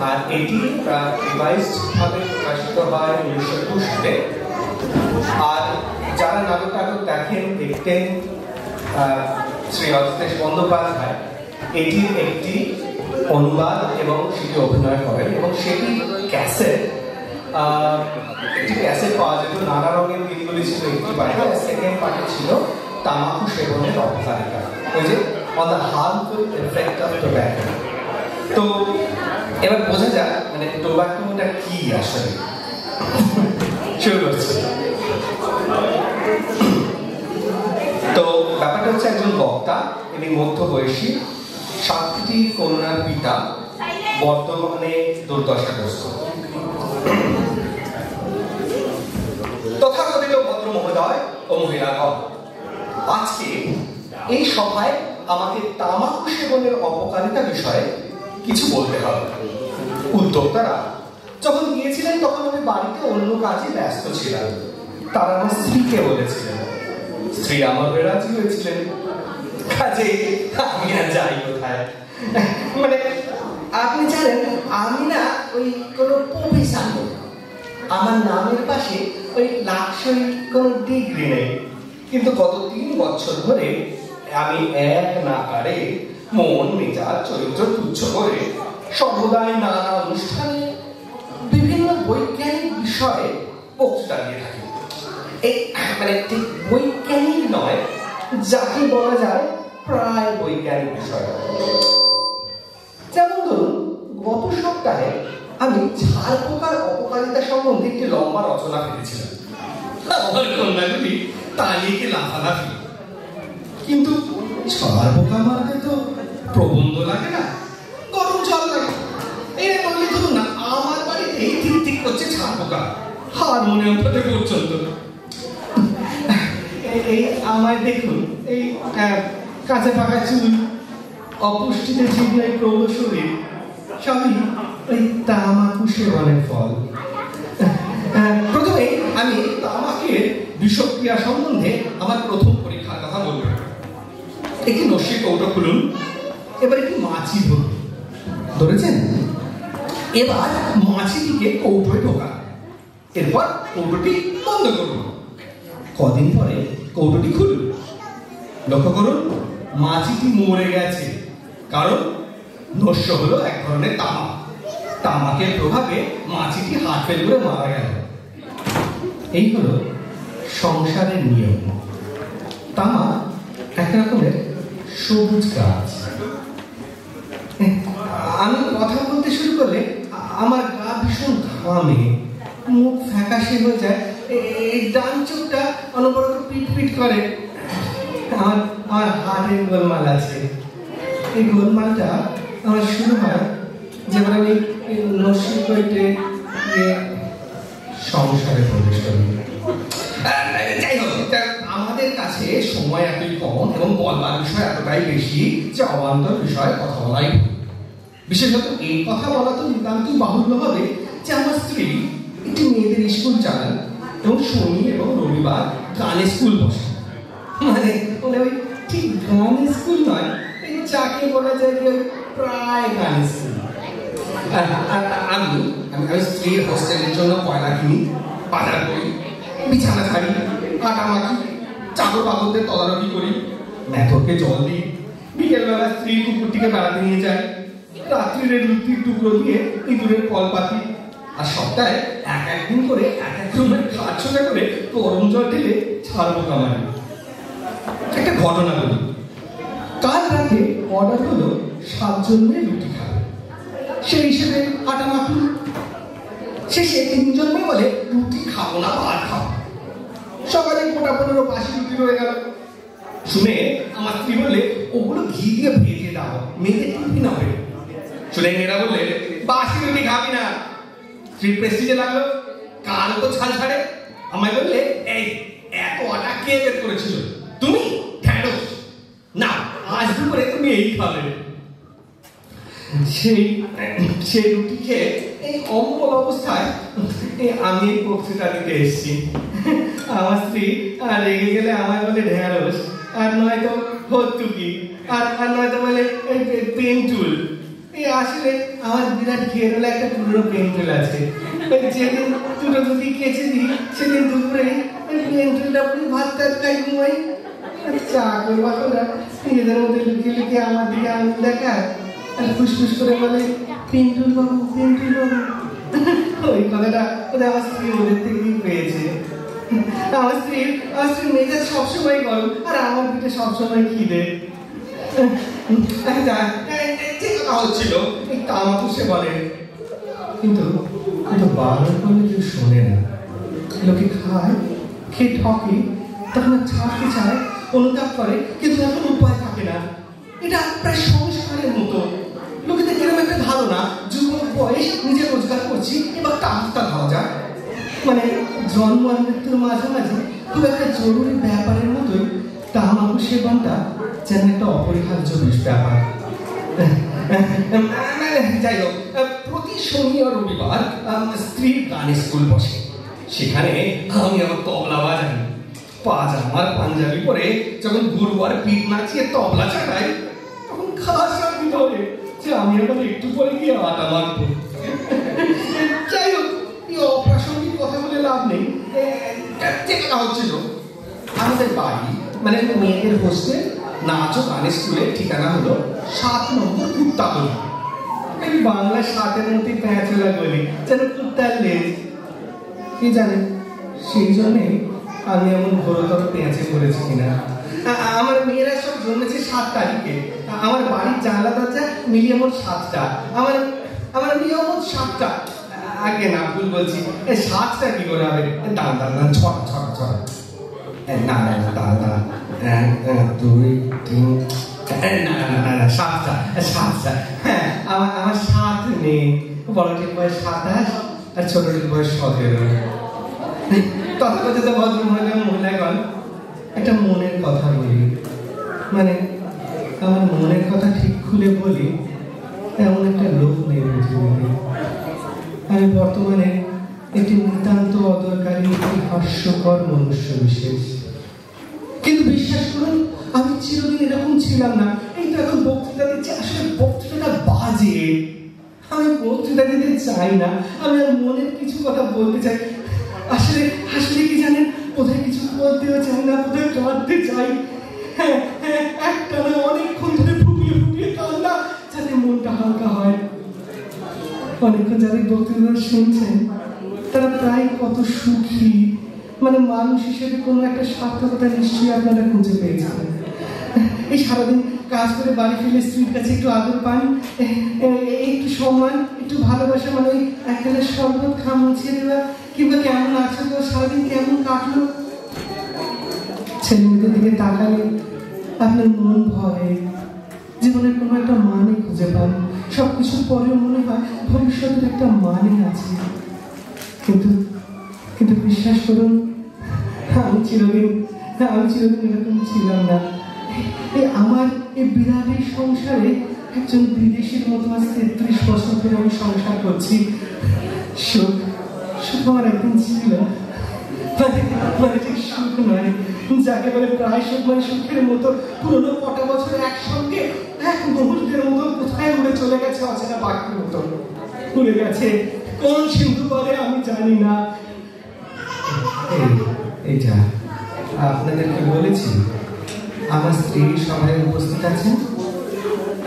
আর এটি রিভাইজড ভাবে প্রকাশিত হয় 1902 সালে। আর যারা নাটক দেখেন দেখতেন শ্রী অজিতেশ বন্দ্যোপাধ্যায় এটির একটি অনুবাদ এবং সেটি অভিনয় করেন, এবং সেটি ক্যাসেট, একটি ক্যাসেট পাওয়া যেত, নানা রঙের দিনগুলি ছিল একটি পার্টে, সেকেন্ড পার্টে ছিল তামাকু সেবনের অপকারিতা, ওই যে on the harmful effect of tobacco. তো এবার বোঝা যাক মানে টোব্যাকোটা কি আসলে। শুরু করছি। তো ব্যাপারটা হচ্ছে একজন বক্তা, ইনি মধ্যবয়সী, 7টি কন্যার পিতা, বর্তমানে দুর্দশাগ্রস্ত। তথাকথিত ভদ্র মহোদয় ও মহিলাগণ, আজকে এই সভায় আমাকে তামাকু সেবনের অপকারিতা বিষয়ে কিছু বলতে হবে। উদ্যোক্তারা যখন গিয়েছিলেন তখন আমি বাড়িতে অন্য কাজে ব্যস্ত ছিলাম। তারা আমার স্ত্রীকে বলেছিলেন, স্ত্রী আমার রাজি হয়েছিলেন, কাজে আমি আর যাই কোথায়। মানে আপনি জানেন আমি না ওই কোনো প্রফেশন করি, আমার নামের পাশে ওই লাক্সারি কোনো ডিগ্রি নেই, কিন্তু গত 3 বছর ধরে আমি এক নাকারে মন মেজাজ চরিত্র তুচ্ছ করে সর্বদাই নানা অনুষ্ঠানে বিভিন্ন বৈজ্ঞানিক বিষয়ে বক্তৃতা দিয়ে থাকি। এই মানে ঠিক বৈজ্ঞানিক নয়, যাকে বলা যায় প্রায় বৈজ্ঞানিক বিষয়। যেমন ধরুন, গত সপ্তাহে আমি ঝাড় পোকার অপকারিতা সম্বন্ধে একটি লম্বা রচনা ফেলেছিলাম। আমার কন্যাগুলি তা নিয়ে লাফালাফি, কিন্তু ঝাড় পোকা মারতে তো প্রবন্ধ লাগে না, গরম জল লাগে। এই বললে ধরুন না, আমার বাড়িতে ঠিক ঠিক করছে ঝাড় পোকা, হারমোনিয়াম পেতে পর্যন্ত। এই আমায় দেখুন, এই কাঁচা পাকা চুল, অপুষ্টিতে জীবনের প্রবল শরীর, সবই ওই তামাকু সেবনের ফল। প্রথমে আমি তামাকের বিষক্রিয়া সম্বন্ধে আমার প্রথম পরীক্ষার কথা বলব। একটি নস্যি কৌটো খুলুন, এবার একটি মাছি ধরুন, ধরেছেন? এবার মাছিটিকে কৌটোয় ঢোকান, এরপর কৌটোটি বন্ধ করুন। কদিন পরে কৌটোটি খুলুন, লক্ষ্য করুন মাছিটি মরে গেছে, কারণ নস্য হলো এক ধরনের তামাক। তামাকের প্রভাবে মাছিটি হাত ফেল করে মারা গেল। এই হলো সংসারের নিয়ম। তামাক এক রকমের সবুজ গাছ। আমি কথা বলতে শুরু করলে আমার গা ভীষণ ঘামে, মুখ ফ্যাকাশে হয়ে যায়, এই ডান চোখটা অনবরত পিট পিট করে। আমার হার্টের গোলমাল আছে। এই গোলমালটা আমার শুরু হয় যেমন আমি নস্যি কইতে সংসারে প্রবেশ করি। যাই হোক, আমাদের কাছে সময় এতই কম এবং বলবার বিষয় এতটাই বেশি যে অবান্তর বিষয়ে কথা বলাই। বিশেষত এই কথা বলা তো নিতান্তই বাহুল্য হবে যে আমার স্ত্রী একটি মেয়েদের স্কুল চালান এবং শনি এবং রবিবার গানের স্কুল বসে। মানে ওই ঠিক গানের স্কুল নয়, যাকে বলা যায় যে প্রায় গানের স্কুল। আমি স্ত্রীর হোস্টেলের জন্য কয়লা কিনি, বাজার করি, বিছানা ছাড়ি, আটা মাখি, চাকর বাকরদের তদারকি করি, মেথরকে জল দিই, বিকেলবেলা স্ত্রী কুকুরটিকে বেড়াতে নিয়ে যায়, রাত্রিরে রুটির টুকরো দিয়ে ইঁদুরের কল পাতি, আর সপ্তাহে একদিন করে এক রুমের খাট সোজা করে গরম জল ঢেলে ছাড়বো কামারি। একটা ঘটনা বলি। কাল রাতে অর্ডার হলো 7 জন মেয়ে রুটি খাবে, সেই হিসেবে আটা মাখুন। শেষে 3 জন মেয়ে বলে রুটি খাবো না, ভাত খাবো। সকালে গোটা 15 বাসি রুটি রয়ে গেল। শুনে আমার স্ত্রী বললে ওগুলো ঘি দিয়ে ভেজে দাও, মেয়েদের টিফিন হবে। শুনে মেয়েরা বললে বাসি রুটি খাবি না। স্ত্রীর প্রেস্টিজে লাগলো, কাল তো ছাল ছাড়ে। আমায় বললে এই এত আটা কে বের করেছিল? তুমি? ঢ্যাঁড়স না, আজ দুপুরে তুমি এই খাবে। সেই রুটি খেয়ে এই অম্বল অবস্থায় আমি এই বক্তৃতা দিতে এসেছি। আমার স্ত্রী রেগে গেলে আমায় বলে ঢ্যাঁড়স, আর নয়তো হতুকি, আর নয়তো বলে পেন্টুল। আসলে আমার বিরাট ঘেরোলা একটা পুরনো পেন্টুল আছে। যেদিন দুটো ধুতি কেচে দিই সেদিন দুপুরে পেন্টুলটা পুরো ভাত টাত খাই ঘুমাই। চা করবা তোরা নিজেদের মধ্যে লুকিয়ে লুকিয়ে আমার দিকে আঙুল দেখায় আর ফুসফুস করে বলে পেন্টুল বাবু, পেন্টুল বাবু। ওই কথাটা ওদের আমার স্ত্রী ওদের থেকেই পেয়েছে। আমার স্ত্রীর মেজাজ সবসময় গরম আর আমার পিঠে সবসময় খিদে। হচ্ছিল আমাকে সে বলে, কিন্তু বারবার করলে কেউ শোনে না। লোকে খায়, খেয়ে ঠকে, তখন ছাড়তে চায়, অনুতাপ করে, কিন্তু এখন উপায় থাকে না। এটা প্রায় সংস্কারের মতো। লোকেদের কিরকম একটা ধারণা, যুবক বয়স নিজে রোজগার করছি এবার টাকা খাওয়া যায়। মানে জন্ম আর মৃত্যুর মাঝামাঝি খুব একটা জরুরি ব্যাপারের মতোই তামাকু সেবনটা যেন একটা অপরিহার্য ব্যাপার। যাই হোক, প্রতি শনি ও রবিবার স্ত্রীর গানের স্কুল বসে। সেখানে আমি আমার তবলা বাজাই। পাজামার পাঞ্জাবি পরে যখন গুরুবার পিঠ নাচিয়ে তবলা চাটাই, তখন খাস আমি ধরে যে আমি এখন একটু পরে গিয়ে আটা মারবো। যাই হোক, এই অপ্রাসঙ্গিক কথা বলে লাভ নেই। হচ্ছিল আমাদের বাড়ি মানে মেয়েদের হোস্টেল নাচ ও গানের স্কুলের ঠিকানা হলো 7 নম্বর কুত্তাগলি। এই বাংলা 7-এর মধ্যে প্যাঁচলা গলি, যেন কুত্তার লেজ। কি জানে সেই জন্যে আমি এমন ঘোরতর পেঁচে পড়েছি কিনা। আমার মেয়েরা সব জন্মেছে 7 তারিখে। আমার বাড়ির জানলা দরজা মিলিয়ে মোট 7টা। আমার মেয়ে মোট 7টা। আগে না, ভুল বলছি, 7টা কি করে হবে? দাঁড়ান 6টা। না দাঁড়া 2 3 না 7টা। হ্যাঁ, আমার 7 মেয়ে। বড়টির বয়স 27 আর ছোটটির বয়স 17। তথাকথিত মহিলাগণ একটা মনের কথা বলি, মানে আমার মনের কথা ঠিক খুলে বলি এমন একটা লোক নেই পৃথিবীতে। আমি বর্তমানে একটি নিতান্ত অদরকারী, একটি হাস্যকর মনুষ্য বিশেষ। কিন্তু বিশ্বাস করুন, আমি চিরদিন এরকম ছিলাম না। এই তো এখন বক্তৃতা দিচ্ছি, আসলে বক্তৃতাটা বাজে। আমি বক্তৃতা দিতে চাই না, আমি আর মনের কিছু কথা বলতে চাই। আসলে কি জানেন, কোথায় কিছু বলতেও চাই না, কোথায় কাঁদতে চাই। হ্যাঁ, একটা না অনেকক্ষণ ধরে ফুটিয়ে কান্না, যাতে মনটা হালকা হয়। অনেকক্ষণ যাদের বক্তৃতা শুনছেন তারা প্রায় কত সুখী, মানে মানুষ হিসেবে কোনো একটা সার্থকতা নিশ্চয়ই আপনারা খুঁজে পেয়েছেন। এই সারাদিন কাজ করে বাড়ি ফিরে স্ত্রীর কাছে একটু আদর পান, একটু সম্মান, একটু ভালোবাসা, মানে ওই একটা শরবত খা মুছিয়ে দেওয়া, কিংবা কেমন আছো তো, সারাদিন কেমন কাটলো। ছেলে মেয়েদের দিকে তাকালে আপনার মন ভরে, জীবনের কোনো একটা মানে খুঁজে পান। সবকিছুর পরেও মনে হয় ভবিষ্যতের একটা মানে আছে। কিন্তু বিশ্বাস করুন, আমি চিরদিন এরকম ছিলাম না। আমার এই বিরাট এই সংসারে একজন বিদেশির মতো আজ 33 বছর ধরে আমি সংসার করছি। সুখ আমার একদিন ছিল, মানে ঠিক সুখ নয়, যাকে বলে প্রায় সুখ, মানে সুখের মতো পুরোনো কটা বছর একসঙ্গে এক মুহূর্তের মতো কোথায় উড়ে চলে গেছে, অচেনা পাখির মতো উড়ে গেছে। কোন সিন্ধু বলে আমি জানি না। এইটা আপনাদেরকে বলেছি আমার স্ত্রী সবাই উপস্থিত আছেন।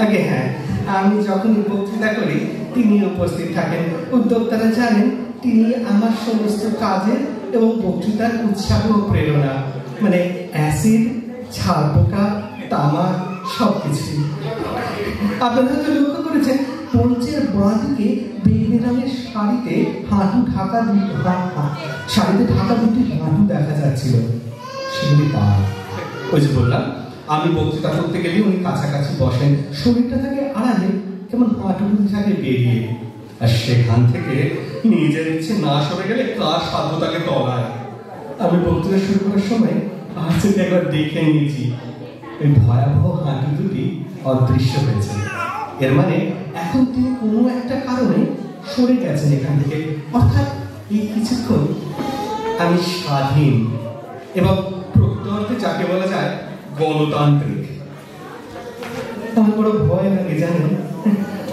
আগে হ্যাঁ, আমি যখন বক্তৃতা করি তিনি উপস্থিত থাকেন। উদ্যোক্তারা জানেন তিনি আমার সমস্ত কাজের এবং বক্তৃতার উৎসাহ ও প্রেরণা, মানে অ্যাসিড, ছাল পোকা, তামাক, সবকিছু। আপনারা হয়তো লক্ষ্য করেছেন মঞ্চের বাঁ দিকে বেগুনি রঙের শাড়িতে ঢাকা দুটি হাঁটু দেখা যাচ্ছিল। সেগুলি তার। ওই যে বললাম, আমি বক্তৃতা করতে গেলে উনি কাছাকাছি বসেন, শরীরটা থাকে আড়ালে, কেমন হাঁটু থাকে বেরিয়ে। আর সেখান থেকে নিজের ইচ্ছে না সরে গেলে কার সাধ্য তাকে তলায়। আমি বক্তৃতা শুরু করার সময় একবার দেখে নিয়েছি, এই ভয়াবহ হাঁটু দুটি অদৃশ্য হয়েছে। এর মানে এখন তিনি কোনো একটা কারণে সরে গেছেন এখান থেকে। অর্থাৎ এই কিছুক্ষণ আমি স্বাধীন এবং প্রকৃত অর্থে যাকে বলা যায় গণতান্ত্রিক। আমার বড় ভয় লাগে জানেন,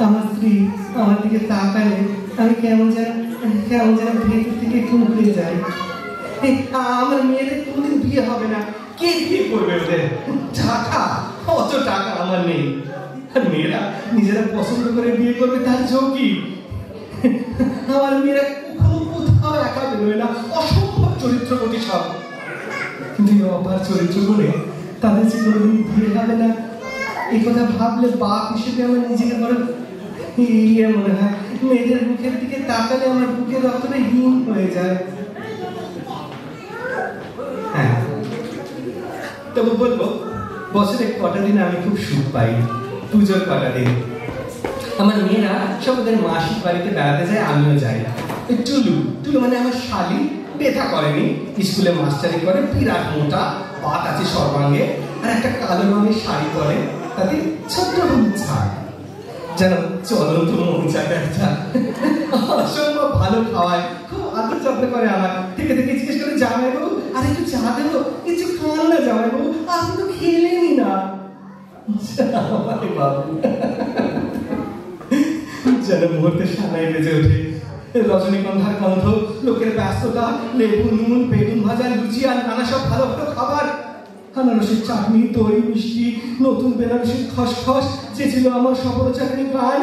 আমার স্ত্রী আমার দিকে তাকালে আমি কেমন যেন ভেতর থেকে কুঁকড়ে যাই। আমার মেয়েদের কোনদিন বিয়ে হবে না, কে বিয়ে করবে ওদের? টাকা, অত টাকা আমার নেই। আর মেয়েরা নিজেরা পছন্দ করে বিয়ে করবে তার ঝুঁকি। আমার মেয়েরা কখনো কোথাও একা বেরোয় না, অসম্ভব চরিত্রবতী সব। কিন্তু অপার চরিত্র করে তাদের যে কোনোদিন বিয়ে হবে না, এই কথা ভাবলে বাপ হিসেবে আমার নিজেকে বড় ইয়ে মনে হয়। মেয়েদের মুখের দিকে তাকালে আমার বুকের রক্তটা হিম হয়ে যায়। হ্যাঁ, তবু বলবো বছরে কটা দিন আমি খুব সুখ পাই। পুজোর কটা দিন আমার মেয়েরা সব ওদের মাসির বাড়িতে বেড়াতে যায়, আমিও যাই। টুলু মানে আমার শালি, ব্যথা করেনি, স্কুলে মাস্টারি করে, বিরাট মোটা, পাত আছে সর্বাঙ্গে, আর একটা কালো রঙের শাড়ি পরে, তাতে ছোট্ট হলুদ ছাড়, যেন চলন্ত মৌচাক একটা। অসম্ভব ভালো খাওয়ায়, খুব আদর যত্ন করে আমার। থেকে থেকে জিজ্ঞেস করে, জামাইবাবু আর একটু চা দেবো? কিছু খান না জামাইবাবু, আপনি তো খেলেনি না। বাবু যেন মুহূর্তে সানাই বেজে ওঠে। রজনীগন্ধার গন্ধ, লোকের ব্যস্ততা, লেবু, নুন, বেগুন ভাজা, লুচি আর নানা সব ভালো ভালো খাবার, আনারসের চাটনি, দই, মিষ্টি, নতুন বেনারসের খসখস, যে ছিল আমার সফল চাকরি প্রাণ,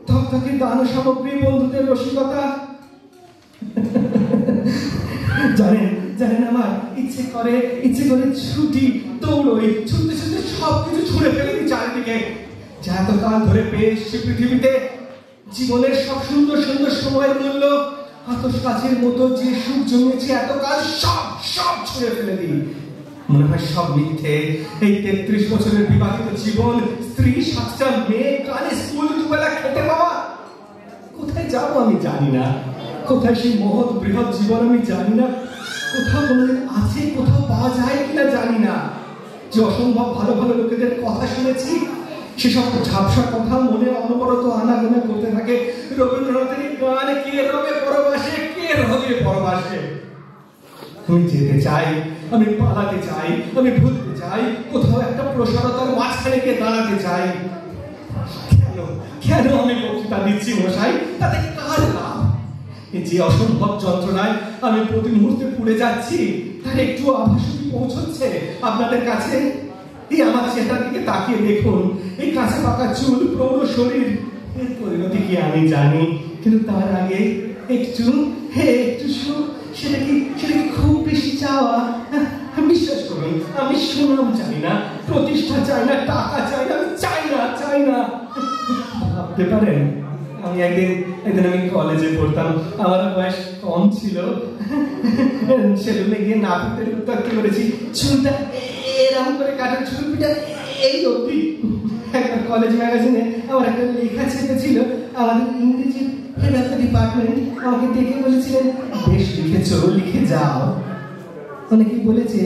থকথকে দান সামগ্রী, বন্ধুদের রসিকতা। জানেন আমার ইচ্ছে করে ছুটি, দৌড়ই, ছুটতে সবকিছু ছুঁড়ে ফেলে দিই চারিদিকে, যা এতকাল ধরে পেয়ে এসেছি পৃথিবীতে। জীবনের সব সুন্দর সুন্দর সময়ের মূল্য, আতশ কাছের মতো যে সুখ জমিয়েছি এতকাল, সব ছুঁড়ে ফেলে দিই। মনে হয় সব মিথ্যে। এই 33 বছরের বিবাহিত জীবন, স্ত্রী, 7টা মেয়ে, কানে স্কুল, দুবেলা খেতে পাওয়া। কোথায় যাবো আমি জানি না, কোথায় সেই মহৎ বৃহৎ জীবন আমি জানি না, কোথাও কোনোদিন আছে, কোথাও পাওয়া যায় কিনা জানি না। যে অসম্ভব ভালো ভালো লোকেদের কথা শুনেছি, সেসব ঝাপসা কথা মনে অনবরত আনাগোনা করতে থাকে। রবীন্দ্রনাথের গান, কে রবে পরবাসে, কে রবে পরবাসে। আমি যেতে চাই, আমি পালাতে চাই, আমি ভুলতে চাই, কোথাও একটা প্রসারতার মাঝখানে গিয়ে দাঁড়াতে চাই। কেন আমি বক্তৃতা দিচ্ছি মশাই? তাতে কার লাভ? যে অসম্ভব যন্ত্রণায় আমি প্রতি মুহূর্তে পুড়ে যাচ্ছি, তার একটু আভাস পৌঁছচ্ছে আপনাদের কাছে? এই আমার চেহারার দিকে তাকিয়ে দেখুন, এই কাঁচা পাকা চুল, প্রৌঢ় শরীর, এর পরিণতি কি আমি জানি। কিন্তু তার আগে একটু সুখ, সেটা কি খুব বেশি চাওয়া? বিশ্বাস করুন, আমি সুনাম চাই না, প্রতিষ্ঠা চাই না, টাকা চাই না, আমি চাই না। ভাবতে পারেন, আমি একদিন আমি কলেজে পড়তাম, আমার বয়স কম ছিল, সেলুনে গিয়ে নাপিতের উত্তক্ত করেছি, চুলটা এরকম করে কাটার, চুলটা এই অবধি। একটা কলেজ ম্যাগাজিনে আমার একটা লেখা ছেপেছিল, আমাদের ইংরেজির হেড অফ দ্য ডিপার্টমেন্ট আমাকে দেখে বলেছিলেন, বেশ লিখেছ, লিখে যাও। অনেকে বলেছে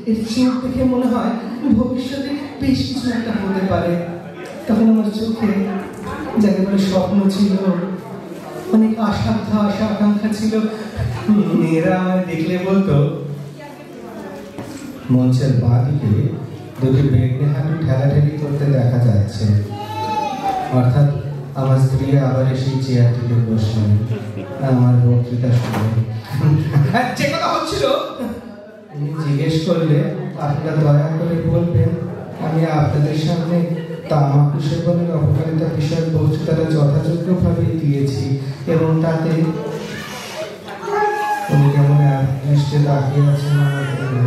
এর চোখ দেখে মনে হয় ভবিষ্যতে বেশ কিছু একটা হতে পারে। তখন আমার চোখে যাকে বলে স্বপ্ন ছিল, অনেক আশা আকাঙ্ক্ষা ছিল। মেয়েরা আমায় দেখলে বলতো, মঞ্চের বাঁ দিকে দুটি বেগনে হাঁটু ঠেলাঠেলি করতে দেখা যাচ্ছে। অর্থাৎ আমার স্ত্রী আবার সেই চেয়ারটিতে বসলেন, আমার বক্তৃতা শুনে। যে কথা হচ্ছিল, জিজ্ঞেস করলে আপনারা দয়া করে বলবেন, আমি আপনাদের সামনে তামাকু সেবনের অপকারিতা বিষয়ক বক্তৃতাটা যথাযোগ্যভাবে দিয়েছি, এবং তাতে উনি কেমন দৃষ্টে তাকিয়ে আছেন আমার দিকে।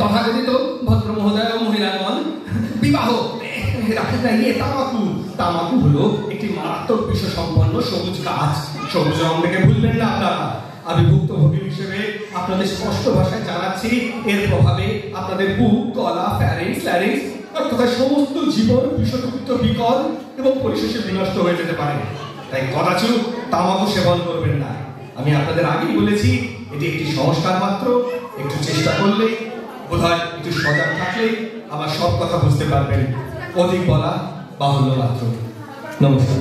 তথাকথিত ভদ্র মহোদয় ও মহিলাগণ, বিবাহ তামাকু হলো একটি মারাত্মক বিষয় সম্পন্ন সবুজ গাছ। সবুজ রং দেখে ভুলবেন না আপনারা। আমি ভুক্তভোগী হিসেবে আপনাদের স্পষ্ট ভাষায় জানাচ্ছি, এর প্রভাবে আপনাদের বুক, গলা, ফ্যারিংস, ল্যারিংস, তথা সমস্ত জীবন বিষযুক্ত বিকল এবং পরিশেষে বিনষ্ট হয়ে যেতে পারে। তাই কদাচু তামাকু সেবন করবেন না। আমি আপনাদের আগেই বলেছি, এটি একটি সংস্কার মাত্র। একটু চেষ্টা করলে, বোধহয় একটু সজাগ থাকলেই আমার সব কথা বুঝতে পারবেন। অধিক বলা বাহুল্য মাত্র। নমস্কার।